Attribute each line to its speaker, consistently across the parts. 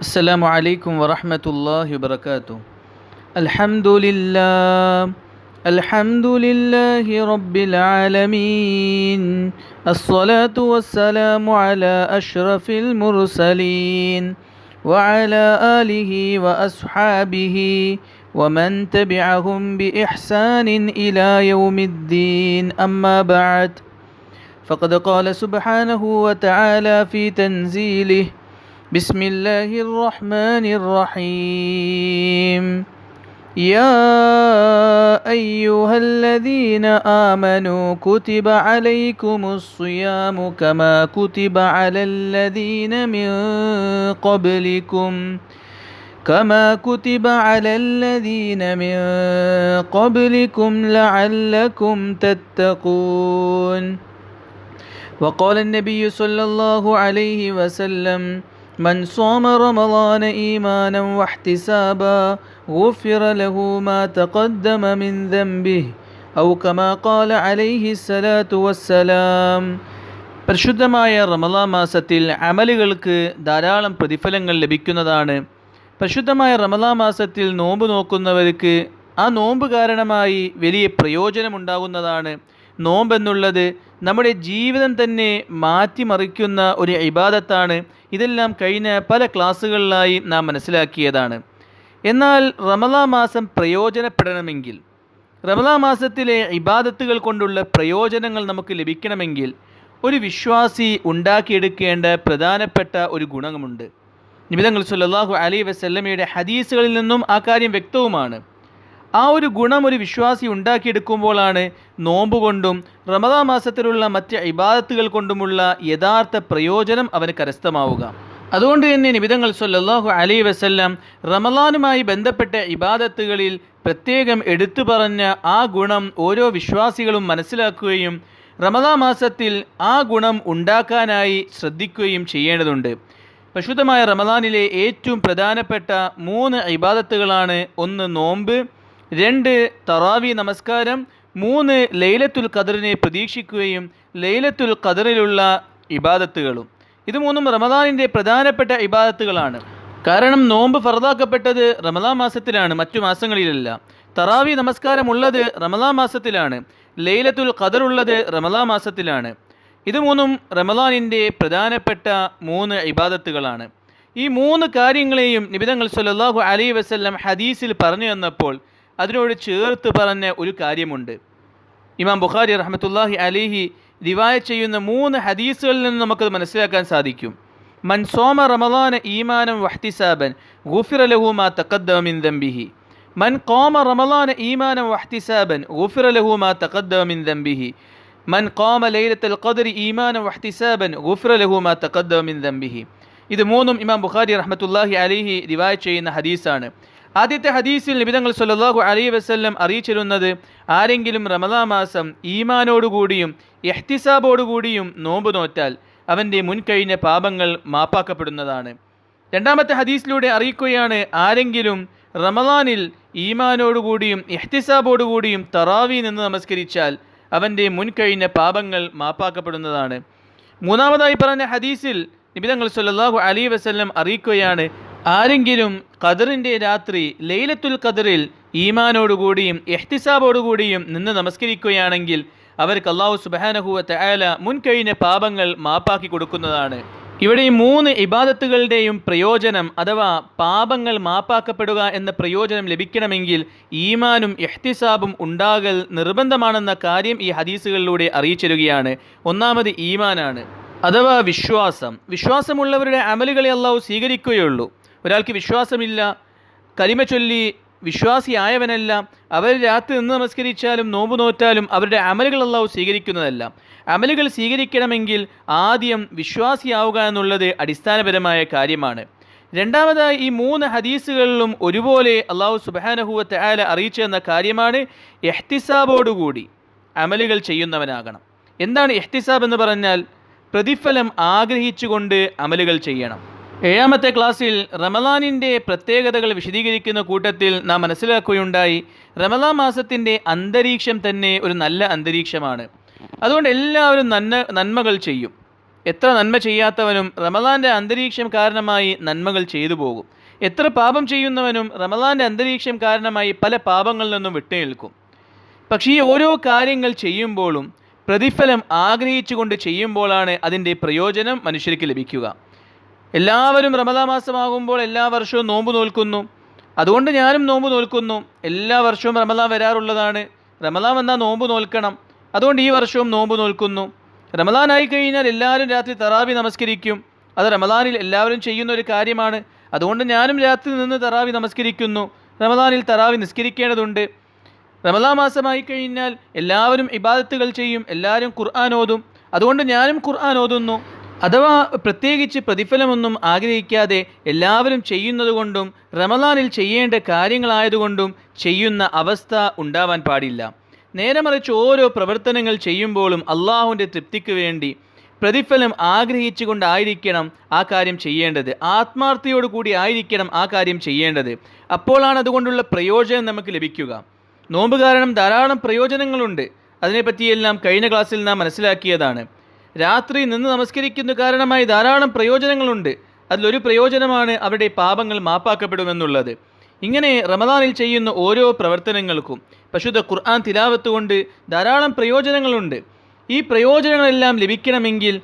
Speaker 1: السلام عليكم ورحمة الله وبركاته. الحمد لله رب العالمين. الصلاة والسلام على أشرف المرسلين وعلى آله وأصحابه ومن تبعهم بإحسان إلى يوم الدين. أما بعد، فقد قال سبحانه وتعالى في تنزيله: بسم الله الرحمن الرحيم. يا أيها الذين آمنوا كتب عليكم الصيام كما كتب على الذين من قبلكم لعلكم تتقون. وقال النبي صلى الله عليه وسلم: من صام رمضان إيمانا واحتسابا غفر له ما تقدم من ذنبه أو كما قال عليه الصلاة والسلام. പരിശുദ്ധമായ റമളാൻ മാസത്തിൽ അമലുകൾക്ക് ധാരാളം പ്രതിഫലങ്ങൾ ലഭിക്കുന്നതാണ്. പരിശുദ്ധമായ റമളാൻ മാസത്തിൽ നോമ്പ് നോക്കുന്നവർക്ക് ആ നോമ്പ് കാരണമായി വലിയ പ്രയോജനമുണ്ടാകുന്നതാണ്. നോമ്പെന്നുള്ളത് നമ്മുടെ ജീവിതം തന്നെ മാറ്റിമറിക്കുന്ന ഒരു ഇബാദത്താണ്. ഇതെല്ലാം കഴിഞ്ഞ പല ക്ലാസ്സുകളിലായി നാം മനസ്സിലാക്കിയതാണ്. എന്നാൽ റമളാൻ മാസം പ്രയോജനപ്പെടണമെങ്കിൽ, റമളാൻ മാസത്തിലെ ഇബാദത്തുകൾ കൊണ്ടുള്ള പ്രയോജനങ്ങൾ നമുക്ക് ലഭിക്കണമെങ്കിൽ ഒരു വിശ്വാസി ഉണ്ടാക്കിയെടുക്കേണ്ട പ്രധാനപ്പെട്ട ഒരു ഗുണമുണ്ട്. നബി തങ്ങൾ സല്ലല്ലാഹു അലൈഹി വസല്ലമയുടെ ഹദീസുകളിൽ നിന്നും ആ കാര്യം വ്യക്തവുമാണ്. ആ ഒരു ഗുണം ഒരു വിശ്വാസി ഉണ്ടാക്കിയെടുക്കുമ്പോഴാണ് നോമ്പ് കൊണ്ടും റമളാൻ മാസത്തിലുള്ള മറ്റ് ഇബാദത്തുകൾ കൊണ്ടുമുള്ള യഥാർത്ഥ പ്രയോജനം അവന് കരസ്ഥമാവുക. അതുകൊണ്ട് തന്നെ നബി തങ്ങൾ സല്ലല്ലാഹു അലൈഹി വസല്ലം റമളാനുമായി ബന്ധപ്പെട്ട ഇബാദത്തുകളിൽ പ്രത്യേകം എടുത്തു പറഞ്ഞ ആ ഗുണം ഓരോ വിശ്വാസികളും മനസ്സിലാക്കുകയും റമളാൻ മാസത്തിൽ ആ ഗുണം ഉണ്ടാക്കാനായി ശ്രദ്ധിക്കുകയും ചെയ്യേണ്ടതുണ്ട്. പരിശുദ്ധമായ റമളാനിലെ ഏറ്റവും പ്രധാനപ്പെട്ട 3 ഇബാദത്തുകളാണ്: 1 നോമ്പ്, 2 തറാവി നമസ്കാരം, 3 ലൈലത്തുൽ ഖദറിനെ പ്രതീക്ഷിക്കുകയും ലൈലത്തുൽ ഖദറിലുള്ള ഇബാദത്തുകളും. ഇത് 3ഉം റമളാനിൻ്റെ പ്രധാനപ്പെട്ട ഇബാദത്തുകളാണ്. കാരണം നോമ്പ് ഫർദാക്കപ്പെട്ടത് റമളാൻ മാസത്തിലാണ്, മറ്റു മാസങ്ങളിലല്ല. തറാവി നമസ്കാരം ഉള്ളത് റമളാൻ മാസത്തിലാണ്, ലൈലത്തുൽ ഖദർ ഉള്ളത് റമളാൻ മാസത്തിലാണ്. ഇത് 3ഉം റമളാനിൻ്റെ പ്രധാനപ്പെട്ട 3 ഇബാദത്തുകളാണ്. ഈ 3 കാര്യങ്ങളെയും നബി തങ്ങൾ സല്ലല്ലാഹു അലൈഹി വസല്ലം ഹദീസിൽ പറഞ്ഞു തന്നപ്പോൾ അതിനോട് ചേർത്ത് പറഞ്ഞ ഒരു കാര്യമുണ്ട്. ഇമാം ബുഖാരി റഹ്മത്തുള്ളാഹി അലൈഹി റിവായത്ത് ചെയ്യുന്ന 3 ഹദീസുകളിൽ നിന്ന് നമുക്കത് മനസ്സിലാക്കാൻ സാധിക്കും. മൻ സോമ റമളാന ഈമാനൻ വഹ്തിസാബൻ ഗുഫിറ ലഹു മാ തഖദ്ദമ മിൻ ദംബിഹി. മൻ ഖാമ റമളാന ഈമാനൻ വഹ്തിസാബൻ ഗുഫിറ ലഹു മാ തഖദ്ദമ മിൻ ദംബിഹി. മൻ ഖാമ ലൈലത്തുൽ ഖദ്രി ഈമാനൻ വഹ്തിസാബൻ ഗുഫിറ ലഹു മാ തഖദ്ദമ മിൻ ദംബിഹി. ഇത് 3ഉം ഇമാം ബുഖാരി റഹ്മത്തുള്ളാഹി അലൈഹി റിവായത്ത് ചെയ്യുന്ന ഹദീസാണ്. ആദ്യത്തെ ഹദീസിൽ നബി തങ്ങൾ സല്ലല്ലാഹു അലൈഹി വസല്ലം അറിയിച്ചിരുന്നത്, ആരെങ്കിലും റമളാൻ മാസം ഈമാനോടുകൂടിയും ഇഹ്തിസാബോടുകൂടിയും നോമ്പ് നോറ്റാൽ അവൻ്റെ മുൻകഴിഞ്ഞ പാപങ്ങൾ മാപ്പാക്കപ്പെടുന്നതാണ്. രണ്ടാമത്തെ ഹദീസിലൂടെ അറിയിക്കുകയാണ്, ആരെങ്കിലും റമളാനിൽ ഈമാനോടുകൂടിയും ഇഹ്തിസാബോടുകൂടിയും തറാവി നിന്ന് നമസ്കരിച്ചാൽ അവൻ്റെ മുൻകഴിഞ്ഞ പാപങ്ങൾ മാപ്പാക്കപ്പെടുന്നതാണ്. മൂന്നാമതായി പറഞ്ഞ ഹദീസിൽ നബി തങ്ങൾ സല്ലല്ലാഹു അലൈഹി വസല്ലം അറിയിക്കുകയാണ്, ആരെങ്കിലും ഖദറിൻ്റെ രാത്രി ലൈലത്തുൽ ഖദറിൽ ഈമാനോടുകൂടിയും ഇഹ്തിസാബോടുകൂടിയും നിന്ന് നമസ്കരിക്കുകയാണെങ്കിൽ അവർക്ക് അല്ലാഹു സുബ്ഹാനഹു വ തആല മുൻകഴിഞ്ഞ പാപങ്ങൾ മാപ്പാക്കി കൊടുക്കുന്നതാണ്. ഇവിടെ ഈ 3 ഇബാദത്തുകളുടെയും പ്രയോജനം അഥവാ പാപങ്ങൾ മാപ്പാക്കപ്പെടുക എന്ന പ്രയോജനം ലഭിക്കണമെങ്കിൽ ഈമാനും ഇഹ്തിസാബും ഉണ്ടാകൽ നിർബന്ധമാണെന്ന കാര്യം ഈ ഹദീസുകളിലൂടെ അറിയിച്ചിരുകയാണ്. ഒന്നാമത് ഈമാനാണ്, അഥവാ വിശ്വാസം. വിശ്വാസമുള്ളവരുടെ അമലുകളെ അല്ലാഹു സ്വീകരിക്കുകയുള്ളൂ. ഒരാൾക്ക് വിശ്വാസമില്ല, കലിമ ചൊല്ലി വിശ്വാസിയായവനല്ല, അവർ രാത്രി നിന്ന് നമസ്കരിച്ചാലും നോമ്പ് നോറ്റാലും അവരുടെ അമലുകൾ അല്ലാഹു സ്വീകരിക്കുന്നതല്ല. അമലുകൾ സ്വീകരിക്കണമെങ്കിൽ ആദ്യം വിശ്വാസിയാവുക എന്നുള്ളത് അടിസ്ഥാനപരമായ കാര്യമാണ്. രണ്ടാമതായി ഈ 3 ഹദീസുകളിലും ഒരുപോലെ അല്ലാഹു സുബ്ഹാനഹു വ തആല അറിയിച്ചെന്ന കാര്യമാണ് ഇഹ്തിസാബോടുകൂടി അമലുകൾ ചെയ്യുന്നവനാകണം. എന്താണ് ഇഹ്തിസാബ് എന്ന് പറഞ്ഞാൽ? പ്രതിഫലം ആഗ്രഹിച്ചുകൊണ്ട് അമലുകൾ ചെയ്യണം. 7ാമത്തെ ക്ലാസ്സിൽ റമളാനിൻ്റെ പ്രത്യേകതകൾ വിശദീകരിക്കുന്ന കൂട്ടത്തിൽ നാം മനസ്സിലാക്കുകയുണ്ടായി, റമളാൻ മാസത്തിൻ്റെ അന്തരീക്ഷം തന്നെ ഒരു നല്ല അന്തരീക്ഷമാണ്. അതുകൊണ്ട് എല്ലാവരും നന്മകൾ ചെയ്യും. എത്ര നന്മ ചെയ്യാത്തവനും റമദാൻ്റെ അന്തരീക്ഷം കാരണമായി നന്മകൾ ചെയ്തു പോകും. എത്ര പാപം ചെയ്യുന്നവനും റമദാൻ്റെ അന്തരീക്ഷം കാരണമായി പല പാപങ്ങളിൽ നിന്നും വിട്ടുനിൽക്കും. പക്ഷേ ഈ ഓരോ കാര്യങ്ങൾ ചെയ്യുമ്പോഴും പ്രതിഫലം ആഗ്രഹിച്ചുകൊണ്ട് ചെയ്യുമ്പോഴാണ് അതിൻ്റെ പ്രയോജനം മനുഷ്യർക്ക് ലഭിക്കുക. എല്ലാവരും റമദാൻ മാസമാകുമ്പോൾ എല്ലാ വർഷവും നോമ്പ് നോൽക്കുന്നു. അതുകൊണ്ട് ഞാനും നോമ്പ് നോൽക്കുന്നു. എല്ലാ വർഷവും റമദാൻ വരാറുള്ളതാണ്. റമദാൻ വന്നാൽ നോമ്പ് നോൽക്കണം. അതുകൊണ്ട് ഈ വർഷവും നോമ്പ് നോൽക്കുന്നു. റമദാൻ ആയി കഴിഞ്ഞാൽ എല്ലാവരും രാത്രി തറാവി നമസ്കരിക്കും. അത് റമദാനിൽ എല്ലാവരും ചെയ്യുന്ന ഒരു കാര്യമാണ്. അതുകൊണ്ട് ഞാനും രാത്രി നിന്ന് തറാവി നമസ്കരിക്കുന്നു. റമദാനിൽ തറാവി നിസ്കരിക്കേണ്ടതുണ്ട്. റമദാൻ മാസമായി കഴിഞ്ഞാൽ എല്ലാവരും ഇബാദത്തുകൾ ചെയ്യും. എല്ലാവരും ഖുർആൻ ഓതും. അതുകൊണ്ട് ഞാനും ഖുർആൻ ഓതുന്നു. അഥവാ പ്രത്യേകിച്ച് പ്രതിഫലമൊന്നും ആഗ്രഹിക്കാതെ എല്ലാവരും ചെയ്യുന്നത് കൊണ്ടും റമദാനിൽ ചെയ്യേണ്ട കാര്യങ്ങളായതുകൊണ്ടും ചെയ്യുന്ന അവസ്ഥ ഉണ്ടാവാൻ പാടില്ല. നേരെ മറിച്ച് ഓരോ പ്രവർത്തനങ്ങൾ ചെയ്യുമ്പോഴും അള്ളാഹുവിൻ്റെ തൃപ്തിക്ക് വേണ്ടി പ്രതിഫലം ആഗ്രഹിച്ചുകൊണ്ടായിരിക്കണം ആ കാര്യം ചെയ്യേണ്ടത്. ആത്മാർത്ഥതയോടുകൂടി ആയിരിക്കണം ആ കാര്യം ചെയ്യേണ്ടത്. അപ്പോഴാണ് അതുകൊണ്ടുള്ള പ്രയോജനം നമുക്ക് ലഭിക്കുക. നോമ്പ് കാരണം ധാരാളം പ്രയോജനങ്ങളുണ്ട്. അതിനെപ്പറ്റിയെല്ലാം കഴിഞ്ഞ ക്ലാസ്സിൽ നാം മനസ്സിലാക്കിയതാണ്. രാത്രി നിന്ന് നമസ്കരിക്കുന്ന കാരണമായി ധാരാളം പ്രയോജനങ്ങളുണ്ട്. അതിലൊരു പ്രയോജനമാണ് അവരുടെ പാപങ്ങൾ മാപ്പാക്കപ്പെടുമെന്നുള്ളത്. ഇങ്ങനെ റമദാനിൽ ചെയ്യുന്ന ഓരോ പ്രവർത്തനങ്ങൾക്കും പരിശുദ്ധ ഖുർആൻ തിലാവത്ത് കൊണ്ട് ധാരാളം പ്രയോജനങ്ങളുണ്ട്. ഈ പ്രയോജനങ്ങളെല്ലാം ലഭിക്കണമെങ്കിൽ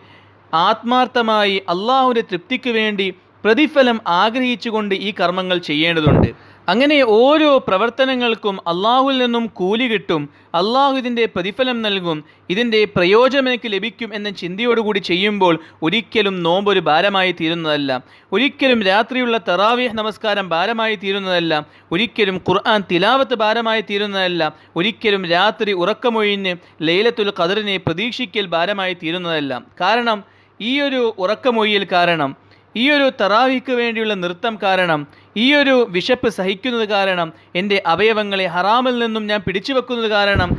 Speaker 1: ആത്മാർത്ഥമായി അള്ളാഹുവിൻ്റെ തൃപ്തിക്ക് വേണ്ടി പ്രതിഫലം ആഗ്രഹിച്ചുകൊണ്ട് ഈ കർമ്മങ്ങൾ ചെയ്യേണ്ടതുണ്ട്. അങ്ങനെ ഓരോ പ്രവർത്തനങ്ങൾക്കും അള്ളാഹുവിൽ നിന്നും കൂലി കിട്ടും. അള്ളാഹു ഇതിൻ്റെ പ്രതിഫലം നൽകും. ഇതിൻ്റെ പ്രയോജനം എനിക്ക് ലഭിക്കും എന്ന ചിന്തയോടുകൂടി ചെയ്യുമ്പോൾ ഒരിക്കലും നോമ്പ് ഒരു ഭാരമായി തീരുന്നതല്ല. ഒരിക്കലും രാത്രിയുള്ള തറാവീഹ് നമസ്കാരം ഭാരമായി തീരുന്നതല്ല. ഒരിക്കലും ഖുർആൻ തിലാവത്ത് ഭാരമായി തീരുന്നതല്ല. ഒരിക്കലും രാത്രി ഉറക്കമൊഴിഞ്ഞ് ലൈലത്തുൽ ഖദറിനെ പ്രതീക്ഷിക്കൽ ഭാരമായി തീരുന്നതല്ല. കാരണം ഈ ഒരു ഉറക്കമൊഴിയൽ കാരണം, ഈ ഒരു തറാവീഹ്ക്ക് വേണ്ടിയുള്ള നൃത്തം കാരണം, ഈ ഒരു വിശപ്പ് സഹിക്കുന്നത് കാരണം, എൻ്റെ അവയവങ്ങളെ ഹറാമിൽ നിന്നും ഞാൻ പിടിച്ചു വെക്കുന്നത് കാരണം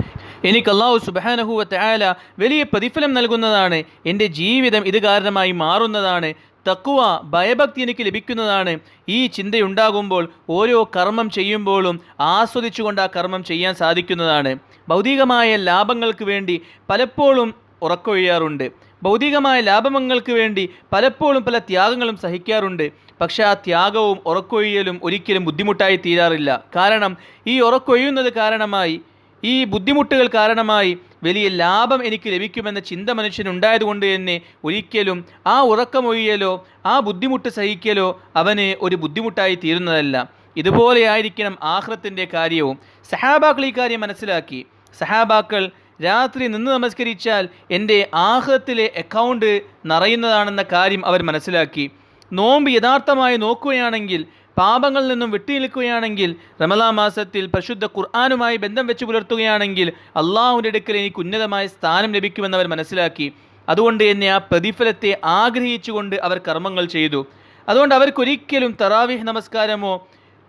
Speaker 1: എനിക്ക് അല്ലാഹു സുബ്ഹാനഹു വ തആല വലിയ പ്രതിഫലം നൽകുന്നതാണ്. എൻ്റെ ജീവിതം ഇത് കാരണമായി മാറുന്നതാണ്. തഖ്വ, ഭയഭക്തി എനിക്ക് ലഭിക്കുന്നതാണ്. ഈ ചിന്തയുണ്ടാകുമ്പോൾ ഓരോ കർമ്മം ചെയ്യുമ്പോഴും ആസ്വദിച്ചുകൊണ്ട് ആ കർമ്മം ചെയ്യാൻ സാധിക്കുന്നതാണ്. ഭൗതികമായ ലാഭങ്ങൾക്ക് വേണ്ടി പലപ്പോഴും ഉറക്കൊഴിയാറുണ്ട്. ഭൗതികമായ ലാഭങ്ങൾക്ക് വേണ്ടി പലപ്പോഴും പല ത്യാഗങ്ങളും സഹിക്കാറുണ്ട്. പക്ഷെ ആ ത്യാഗവും ഉറക്കൊഴിയലും ഒരിക്കലും ബുദ്ധിമുട്ടായി തീരാറില്ല. കാരണം ഈ ഉറക്കൊഴിയുന്നത് കാരണമായി, ഈ ബുദ്ധിമുട്ടുകൾ കാരണമായി വലിയ ലാഭം എനിക്ക് ലഭിക്കുമെന്ന ചിന്ത മനുഷ്യനുണ്ടായതുകൊണ്ട് തന്നെ ഒരിക്കലും ആ ഉറക്കമൊഴിയലോ ആ ബുദ്ധിമുട്ട് സഹിക്കലോ അവന് ഒരു ബുദ്ധിമുട്ടായി തീരുന്നതല്ല. ഇതുപോലെയായിരിക്കണം ആഖിറത്തിൻ്റെ കാര്യവും. സഹാബാക്കൾ ഈ കാര്യം മനസ്സിലാക്കി. സഹാബാക്കൾ രാത്രി നിന്ന് നമസ്കരിച്ചാൽ എൻ്റെ ആഖിറത്തിലെ അക്കൗണ്ട് നിറയുന്നതാണെന്ന കാര്യം അവർ മനസ്സിലാക്കി. നോമ്പ് യഥാർത്ഥമായി നോക്കുകയാണെങ്കിൽ, പാപങ്ങളിൽ നിന്നും വിട്ടുനിൽക്കുകയാണെങ്കിൽ, റമദാൻ മാസത്തിൽ പരിശുദ്ധ ഖുർആനുമായി ബന്ധം വെച്ച് പുലർത്തുകയാണെങ്കിൽ അള്ളാഹുവിൻ്റെ അടുക്കൽ എനിക്ക് ഉന്നതമായ സ്ഥാനം ലഭിക്കുമെന്ന് അവർ മനസ്സിലാക്കി. അതുകൊണ്ട് തന്നെ ആ പ്രതിഫലത്തെ ആഗ്രഹിച്ചുകൊണ്ട് അവർ കർമ്മങ്ങൾ ചെയ്തു. അതുകൊണ്ട് അവർക്കൊരിക്കലും തറാവീഹ് നമസ്കാരമോ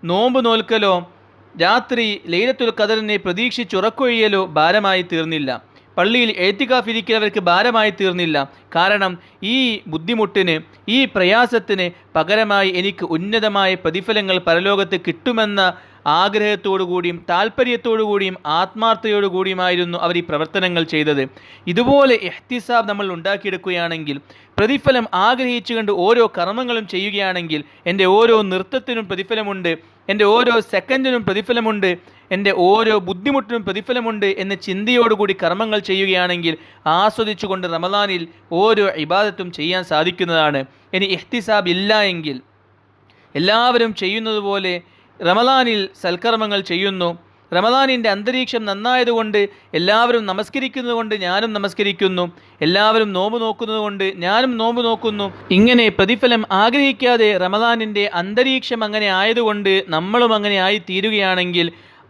Speaker 1: നോമ്പ് നോൽക്കലോ രാത്രി ലൈലത്തുൽ ഖദറിനെ പ്രതീക്ഷിച്ചുറക്കൊഴിയലോ ഭാരമായി തീർന്നില്ല. പള്ളിയിൽ എഴുത്തികാഫിരിക്കൽ അവർക്ക് ഭാരമായി തീർന്നില്ല. കാരണം ഈ ബുദ്ധിമുട്ടിന്, ഈ പ്രയാസത്തിന് പകരമായി എനിക്ക് ഉന്നതമായ പ്രതിഫലങ്ങൾ പരലോകത്ത് കിട്ടുമെന്ന ആഗ്രഹത്തോടുകൂടിയും താല്പര്യത്തോടുകൂടിയും ആത്മാർത്ഥതയോടുകൂടിയുമായിരുന്നു അവർ ഈ പ്രവർത്തനങ്ങൾ ചെയ്തത്. ഇതുപോലെ ഇഹ്തിസാബ് നമ്മൾ ഉണ്ടാക്കിയെടുക്കുകയാണെങ്കിൽ, പ്രതിഫലം ആഗ്രഹിച്ചുകൊണ്ട് ഓരോ കർമ്മങ്ങളും ചെയ്യുകയാണെങ്കിൽ, എൻ്റെ ഓരോ നൃത്തത്തിനും പ്രതിഫലമുണ്ട്, എൻ്റെ ഓരോ സെക്കൻഡിനും പ്രതിഫലമുണ്ട്, എൻ്റെ ഓരോ ബുദ്ധിമുട്ടിനും പ്രതിഫലമുണ്ട് എന്ന ചിന്തയോടുകൂടി കർമ്മങ്ങൾ ചെയ്യുകയാണെങ്കിൽ ആസ്വദിച്ചുകൊണ്ട് റമദാനിൽ ഓരോ ഇബാദത്തും ചെയ്യാൻ സാധിക്കുന്നതാണ്. ഇനി ഇഹ്തിസാബ് ഇല്ല എങ്കിൽ എല്ലാവരും ചെയ്യുന്നത് പോലെ റമദാനിൽ സൽക്കർമ്മങ്ങൾ ചെയ്യുന്നു, റമദാനിൻ്റെ അന്തരീക്ഷം നന്നായതുകൊണ്ട് എല്ലാവരും നമസ്കരിക്കുന്നത് കൊണ്ട് ഞാനും നമസ്കരിക്കുന്നു, എല്ലാവരും നോമ്പ് നോക്കുന്നത് കൊണ്ട് ഞാനും നോമ്പ് നോക്കുന്നു, ഇങ്ങനെ പ്രതിഫലം ആഗ്രഹിക്കാതെ റമദാനിൻ്റെ അന്തരീക്ഷം അങ്ങനെ ആയതുകൊണ്ട് നമ്മളും അങ്ങനെ ആയി തീരുകയാണെങ്കിൽ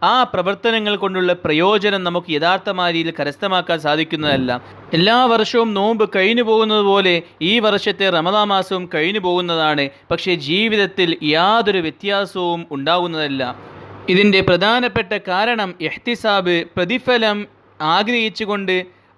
Speaker 1: ആ പ്രവർത്തനങ്ങൾ കൊണ്ടുള്ള പ്രയോജനം നമുക്ക് യഥാർത്ഥമായ രീതിയിൽ കരസ്ഥമാക്കാൻ സാധിക്കുന്നതല്ല. എല്ലാ വർഷവും നോമ്പ് കഴിഞ്ഞു പോകുന്നത് പോലെ ഈ വർഷത്തെ റമദാൻ മാസവും കഴിഞ്ഞു പോകുന്നതാണ്. പക്ഷേ ജീവിതത്തിൽ യാതൊരു വ്യത്യാസവും ഉണ്ടാകുന്നതല്ല. ഇതിൻ്റെ പ്രധാനപ്പെട്ട കാരണം ഇഹ്തിസാബ്, പ്രതിഫലം ആഗ്രഹിച്ചുകൊണ്ട്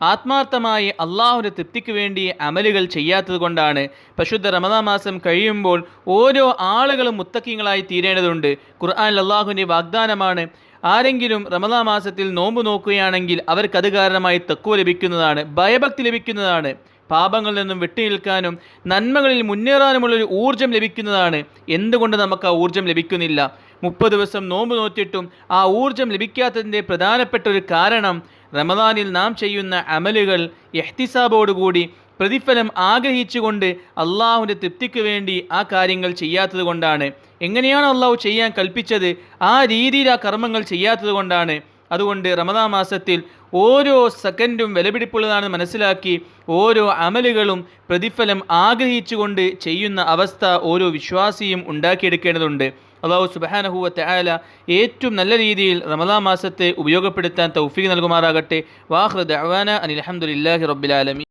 Speaker 1: ആത്മാർത്ഥമായി അള്ളാഹുവിൻ്റെ തൃപ്തിക്ക് വേണ്ടി അമലുകൾ ചെയ്യാത്തത് കൊണ്ടാണ്. പരിശുദ്ധ റമദാൻ മാസം കഴിയുമ്പോൾ ഓരോ ആളുകളും മുത്തഖീങ്ങളായി തീരേണ്ടതുണ്ട്. ഖുർആനിൽ അള്ളാഹുവിൻ്റെ വാഗ്ദാനമാണ്, ആരെങ്കിലും റമദാൻ മാസത്തിൽ നോമ്പ് നോക്കുകയാണെങ്കിൽ അവർക്കത് കാരണമായി തഖ്വ ലഭിക്കുന്നതാണ്, ഭയഭക്തി ലഭിക്കുന്നതാണ്. പാപങ്ങളിൽ നിന്നും വിട്ടുനിൽക്കാനും നന്മകളിൽ മുന്നേറാനുമുള്ളൊരു ഊർജ്ജം ലഭിക്കുന്നതാണ്. എന്തുകൊണ്ട് നമുക്ക് ആ ഊർജ്ജം ലഭിക്കുന്നില്ല? 30 ദിവസം നോമ്പ് നോറ്റിട്ടും ആ ഊർജ്ജം ലഭിക്കാത്തതിൻ്റെ പ്രധാനപ്പെട്ട ഒരു കാരണം റമദാനിൽ നാം ചെയ്യുന്ന അമലുകൾ ഇഹ്തിസാബോടുകൂടി പ്രതിഫലം ആഗ്രഹിച്ചുകൊണ്ട് അള്ളാഹുവിൻ്റെ തൃപ്തിക്ക് വേണ്ടി ആ കാര്യങ്ങൾ ചെയ്യാത്തത് കൊണ്ടാണ്. എങ്ങനെയാണ് അള്ളാഹു ചെയ്യാൻ കൽപ്പിച്ചത് ആ രീതിയിൽ ആ കർമ്മങ്ങൾ ചെയ്യാത്തത് കൊണ്ടാണ്. അതുകൊണ്ട് റമദാൻ മാസത്തിൽ ഓരോ സെക്കൻഡും വിലപിടിപ്പുള്ളതാണെന്ന് മനസ്സിലാക്കി ഓരോ അമലുകളും പ്രതിഫലം ആഗ്രഹിച്ചുകൊണ്ട് ചെയ്യുന്ന അവസ്ഥ ഓരോ വിശ്വാസിയും ഉണ്ടാക്കിയെടുക്കേണ്ടതുണ്ട്. അല്ലാഹു സുബ്ഹാനഹു വ തആല ഏറ്റവും നല്ല രീതിയിൽ റമദാൻ മാസത്തെ ഉപയോഗപ്പെടുത്താൻ തൗഫീഖ് നൽകുമാറാകട്ടെ. വാഖിറു ദഅവാന അനിൽ ഹംദുലില്ലാഹി റബ്ബിൽ ആലമീൻ.